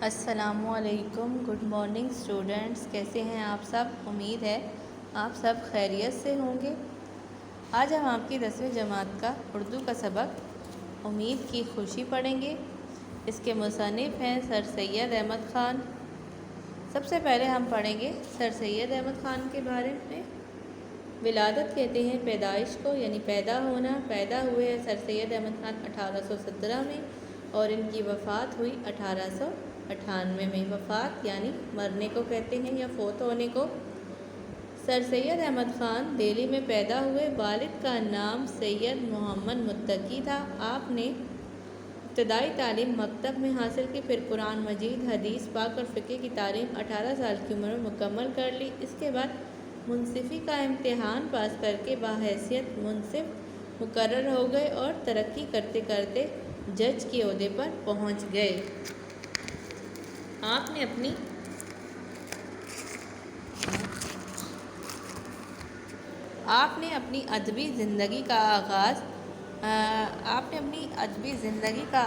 السلام علیکم، good morning students, کیسے ہیں آپ سب؟ امید ہے آپ سب خیریت سے ہوں گے۔ آج ہم آپ کی 10ویں جماعت کا اردو کا سبق امید کی خوشی پڑھیں گے۔ اس کے مصنف ہیں سر سید احمد خان۔ سب سے پہلے ہم پڑھیں گے سر سید احمد خان کے بارے میں۔ ولادت کہتے ہیں پیدائش کو، یعنی پیدا ہونا۔ پیدا ہوئے ہیں سر سید احمد خان 1817 میں اور ان کی وفات ہوئی 1898 میں۔ وفات یعنی مرنے کو کہتے ہیں یا فوت ہونے کو۔ سر سید احمد خان دہلی میں پیدا ہوئے۔ والد کا نام سید محمد متقی تھا۔ آپ نے ابتدائی تعلیم مکتب میں حاصل کی، پھر قرآن مجید، حدیث پاک اور فقہ کی تعلیم 18 سال کی عمر میں مکمل کر لی۔ اس کے بعد منصفی کا امتحان پاس کر کے بحیثیت منصف مقرر ہو گئے اور ترقی کرتے کرتے جج کے عہدے پر پہنچ گئے۔ آپ نے اپنی ادبی زندگی کا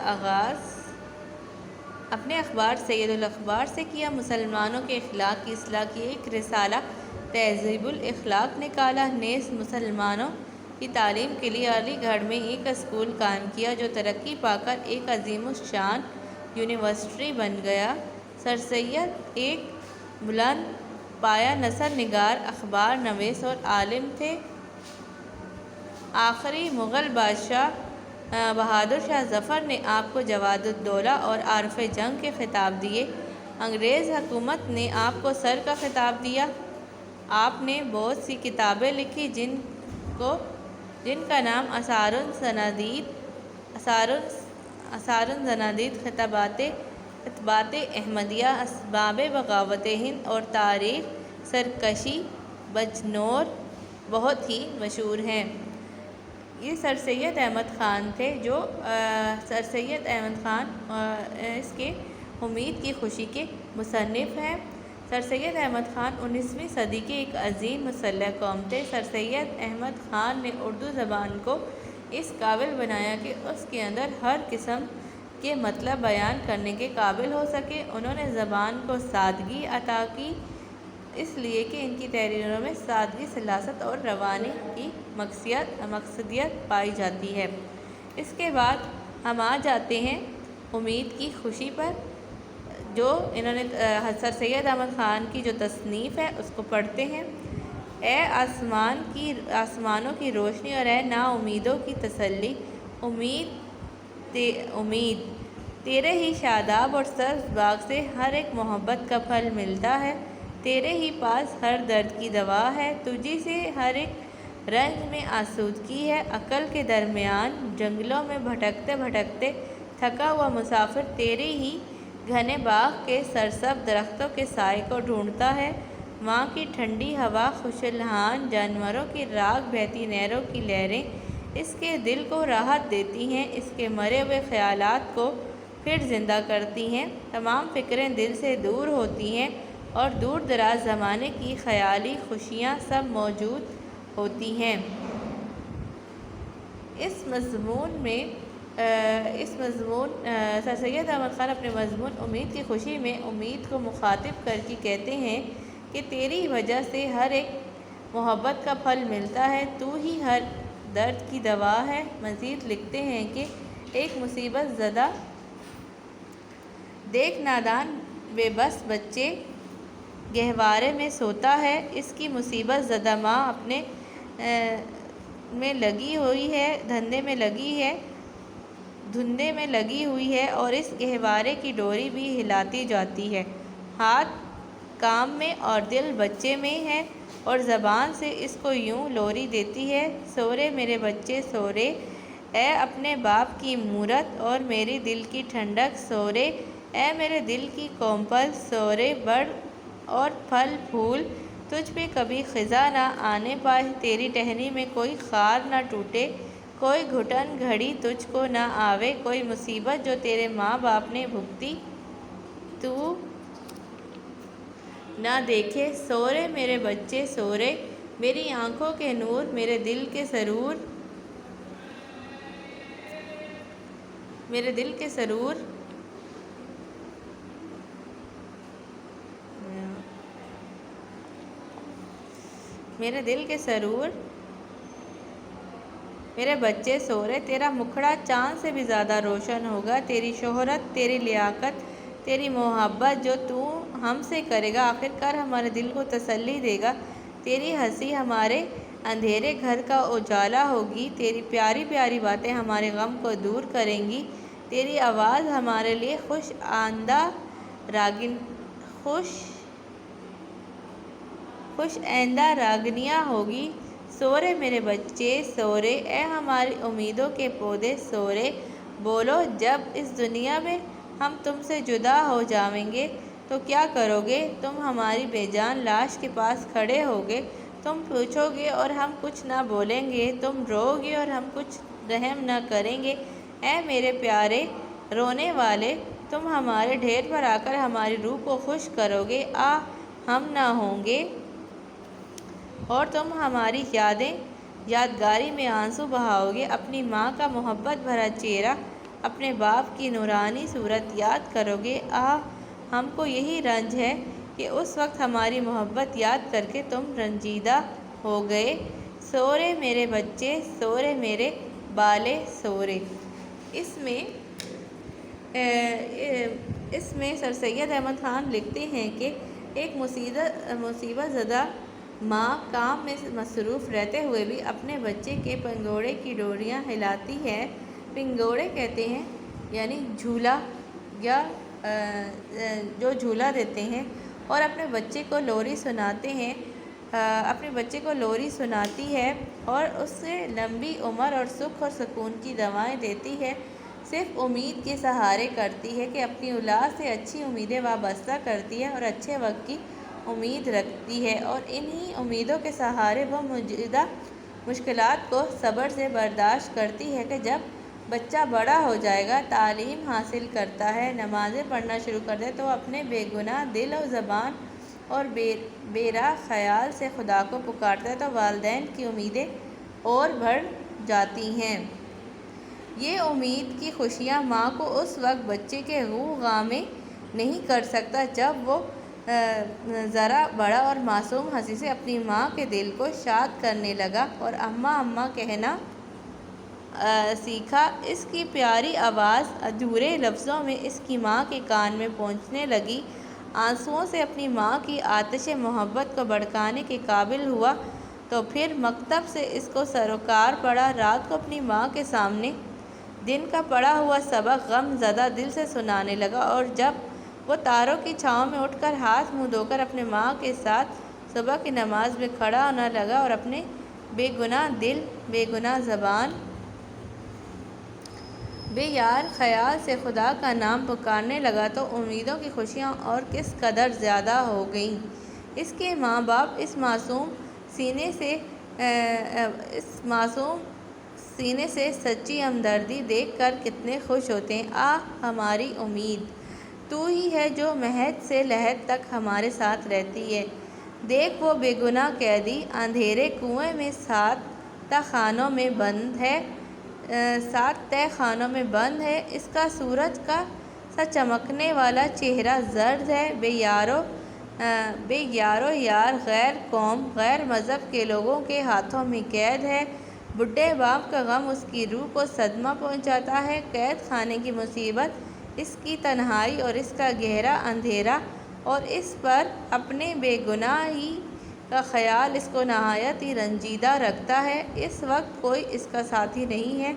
آغاز اپنے اخبار سید الاخبار سے کیا۔ مسلمانوں کے اخلاق کی اصلاح کی ایک رسالہ تہذیب الاخلاق نکالا۔ نیز مسلمانوں کی تعلیم کے لیے علی گڑھ میں ایک اسکول قائم کیا جو ترقی پا کر ایک عظیم الشان یونیورسٹی بن گیا۔ سر سید ایک بلند پایہ نثر نگار، اخبار نویس اور عالم تھے۔ آخری مغل بادشاہ بہادر شاہ ظفر نے آپ کو جواد الدولہ اور عارف جنگ کے خطاب دیے۔ انگریز حکومت نے آپ کو سر کا خطاب دیا۔ آپ نے بہت سی کتابیں لکھی جن کا نام آثار الزنادید، خطبات احمدیہ، اسباب بغاوت ہند اور تاریخ سرکشی بجنور بہت ہی مشہور ہیں۔ یہ سر سید احمد خان تھے اس کے امید کی خوشی کے مصنف ہیں۔ سر سید احمد خان 19ویں صدی کے ایک عظیم مسلح قوم تھے۔ سر سید احمد خان نے اردو زبان کو اس قابل بنایا کہ اس کے اندر ہر قسم کے مطلب بیان کرنے کے قابل ہو سکے۔ انہوں نے زبان کو سادگی عطا کی، اس لیے کہ ان کی تحریروں میں سادگی، سلاست اور روانی کی مقصدیت پائی جاتی ہے۔ اس کے بعد ہم آ جاتے ہیں امید کی خوشی پر، جو انہوں نے سر سید احمد خان کی جو تصنیف ہے اس کو پڑھتے ہیں۔ اے آسمانوں کی روشنی اور اے نا امیدوں کی تسلی، امید تیرے ہی شاداب اور سبز باغ سے ہر ایک محبت کا پھل ملتا ہے۔ تیرے ہی پاس ہر درد کی دوا ہے، تجھی سے ہر ایک رنج میں آسودگی ہے۔ عقل کے درمیان جنگلوں میں بھٹکتے بھٹکتے تھکا ہوا مسافر تیرے ہی گھنے باغ کے سرسبز درختوں کے سائے کو ڈھونڈتا ہے۔ وہاں کی ٹھنڈی ہوا، خوشلحان جانوروں کی راگ، بہتی نہروں کی لہریں اس کے دل کو راحت دیتی ہیں، اس کے مرے ہوئے خیالات کو پھر زندہ کرتی ہیں۔ تمام فکریں دل سے دور ہوتی ہیں اور دور دراز زمانے کی خیالی خوشیاں سب موجود ہوتی ہیں۔ اس مضمون سر سید احمد خان اپنے مضمون امید کی خوشی میں امید کو مخاطب کر کے کہتے ہیں کہ تیری وجہ سے ہر ایک محبت کا پھل ملتا ہے، تو ہی ہر درد کی دوا ہے۔ مزید لکھتے ہیں کہ ایک مصیبت زدہ دیکھ نادان بے بس بچے گہوارے میں سوتا ہے، اس کی مصیبت زدہ ماں اپنے دھندے میں لگی ہوئی ہے اور اس گہوارے کی ڈوری بھی ہلاتی جاتی ہے۔ ہاتھ کام میں اور دل بچے میں ہے اور زبان سے اس کو یوں لوری دیتی ہے، سو رے میرے بچے سو رے، اے اپنے باپ کی مورت اور میری دل کی ٹھنڈک سو رے، اے میرے دل کی کونپل سو رے، بڑھ اور پھل پھول تجھ پہ کبھی خزاں نہ آنے پائے، تیری ٹہنی میں کوئی خار نہ ٹوٹے، کوئی گھٹن گھڑی تجھ کو نہ آوے، کوئی مصیبت جو تیرے ماں باپ نے بھگتی تو نہ دیکھے، سو رے میرے بچے سو رے، میری آنکھوں کے نور، میرے دل کے سرور، میرے دل کے سرور میرے بچے سو رہے، تیرا مکھڑا چاند سے بھی زیادہ روشن ہوگا، تیری شہرت، تیری لیاقت، تیری محبت جو تو ہم سے کرے گا آخر کار ہمارے دل کو تسلی دے گا، تیری ہنسی ہمارے اندھیرے گھر کا اجالا ہوگی، تیری پیاری پیاری باتیں ہمارے غم کو دور کریں گی، تیری آواز ہمارے لیے خوش آئندہ راگنیاں ہوگی۔ سو رے میرے بچے سو رے، اے ہماری امیدوں کے پودے سو رے، بولو جب اس دنیا میں ہم تم سے جدا ہو جائیں گے تو کیا کرو گے؟ تم ہماری بے جان لاش کے پاس کھڑے ہوگے، تم پوچھو گے اور ہم کچھ نہ بولیں گے، تم رو گے اور ہم کچھ رحم نہ کریں گے، اے میرے پیارے رونے والے، تم ہمارے ڈھیر پر آ کر ہماری روح کو خوش کرو گے، ہم نہ ہوں گے اور تم ہماری یادگاری میں آنسو بہاؤ گے، اپنی ماں کا محبت بھرا چہرہ، اپنے باپ کی نورانی صورت یاد کرو گے، ہم کو یہی رنج ہے کہ اس وقت ہماری محبت یاد کر کے تم رنجیدہ ہو گئے، سو رے میرے بچے سو رے میرے بالے سو رے۔ اس میں سر سید احمد خان لکھتے ہیں کہ ایک مصیبت زدہ ماں کام میں مصروف رہتے ہوئے بھی اپنے بچے کے پنگوڑے کی ڈوریاں ہلاتی ہے۔ پنگوڑے کہتے ہیں یعنی جھولا، یا جو جھولا دیتے ہیں، اور اپنے بچے کو لوری سناتی ہے اور اس سے لمبی عمر اور سکھ اور سکون کی دعائیں دیتی ہے، صرف امید کے سہارے کرتی ہے کہ اپنی اولاد سے اچھی امیدیں وابستہ کرتی ہے اور اچھے وقت کی امید رکھتی ہے، اور انہی امیدوں کے سہارے وہ موجودہ مشکلات کو صبر سے برداشت کرتی ہے کہ جب بچہ بڑا ہو جائے گا، تعلیم حاصل کرتا ہے، نمازیں پڑھنا شروع کر دے تو اپنے بے گناہ دل و زبان اور بے راہ خیال سے خدا کو پکارتا ہے تو والدین کی امیدیں اور بڑھ جاتی ہیں۔ یہ امید کی خوشیاں ماں کو اس وقت بچے کے غوغا میں نہیں کر سکتا جب وہ ذرا بڑا اور معصوم ہنسی سے اپنی ماں کے دل کو شاد کرنے لگا اور اماں اماں کہنا سیکھا، اس کی پیاری آواز ادھورے لفظوں میں اس کی ماں کے کان میں پہنچنے لگی، آنسوؤں سے اپنی ماں کی آتش محبت کو بھڑکانے کے قابل ہوا تو پھر مکتب سے اس کو سروکار پڑا، رات کو اپنی ماں کے سامنے دن کا پڑھا ہوا سبق غم زدہ دل سے سنانے لگا، اور جب وہ تاروں کی چھاؤں میں اٹھ کر ہاتھ منہ دھو کر اپنے ماں کے ساتھ صبح کی نماز میں کھڑا ہونے لگا اور اپنے بے گناہ دل، بے گناہ زبان، بے یار خیال سے خدا کا نام پکارنے لگا تو امیدوں کی خوشیاں اور کس قدر زیادہ ہو گئیں۔ اس کے ماں باپ اس معصوم سینے سے سچی ہمدردی دیکھ کر کتنے خوش ہوتے ہیں۔ ہماری امید تو ہی ہے جو مہد سے لحد تک ہمارے ساتھ رہتی ہے، دیکھ وہ بے گناہ قیدی اندھیرے کنویں میں 7 تہ خانوں میں بند ہے، اس کا سورج کا سا چمکنے والا چہرہ زرد ہے، بے یارو یار غیر قوم غیر مذہب کے لوگوں کے ہاتھوں میں قید ہے، بوڑھے باپ کا غم اس کی روح کو صدمہ پہنچاتا ہے، قید خانے کی مصیبت، اس کی تنہائی اور اس کا گہرا اندھیرا اور اس پر اپنے بے گناہی کا خیال اس کو نہایت ہی رنجیدہ رکھتا ہے، اس وقت کوئی اس کا ساتھی نہیں ہے،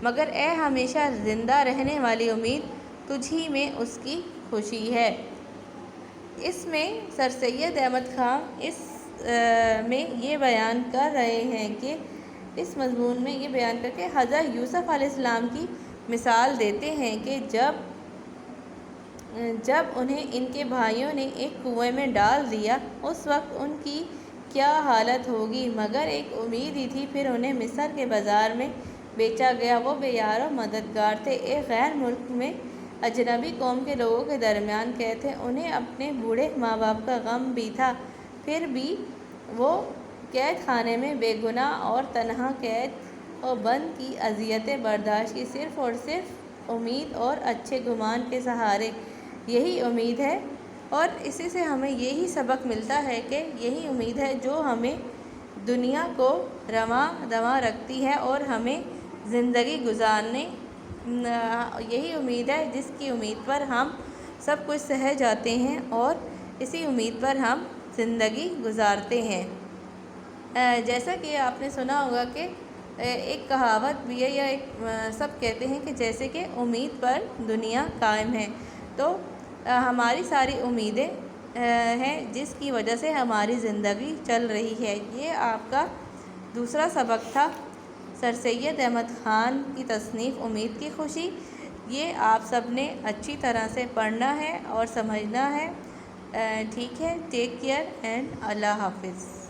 مگر اے ہمیشہ زندہ رہنے والی امید، تجھ ہی میں اس کی خوشی ہے۔ اس میں سر سید احمد خان اس میں یہ بیان کر رہے ہیں کہ اس مضمون میں یہ بیان کر کے حضرت یوسف علیہ السلام کی مثال دیتے ہیں کہ جب انہیں ان کے بھائیوں نے ایک کنویں میں ڈال دیا اس وقت ان کی کیا حالت ہوگی، مگر ایک امید ہی تھی، پھر انہیں مصر کے بازار میں بیچا گیا، وہ بے یار و مددگار تھے، ایک غیر ملک میں اجنبی قوم کے لوگوں کے درمیان قید تھے، انہیں اپنے بوڑھے ماں باپ کا غم بھی تھا، پھر بھی وہ قید خانے میں بے گناہ اور تنہا قید و بند کی اذیتیں برداشت کی، صرف اور صرف امید اور اچھے گمان کے سہارے۔ یہی امید ہے اور اسی سے ہمیں یہی سبق ملتا ہے کہ یہی امید ہے جو ہمیں دنیا کو رواں دواں رکھتی ہے اور ہمیں زندگی گزارنے یہی امید ہے جس کی امید پر ہم سب کچھ سہ جاتے ہیں اور اسی امید پر ہم زندگی گزارتے ہیں۔ جیسا کہ آپ نے سنا ہوگا کہ ایک کہاوت بھی ہے یا ایک سب کہتے ہیں کہ جیسے کہ امید پر دنیا قائم ہے، تو ہماری ساری امیدیں ہیں جس کی وجہ سے ہماری زندگی چل رہی ہے۔ یہ آپ کا دوسرا سبق تھا سر سید احمد خان کی تصنیف امید کی خوشی۔ یہ آپ سب نے اچھی طرح سے پڑھنا ہے اور سمجھنا ہے۔ ٹھیک ہے، ٹیک کیئر اینڈ اللہ حافظ۔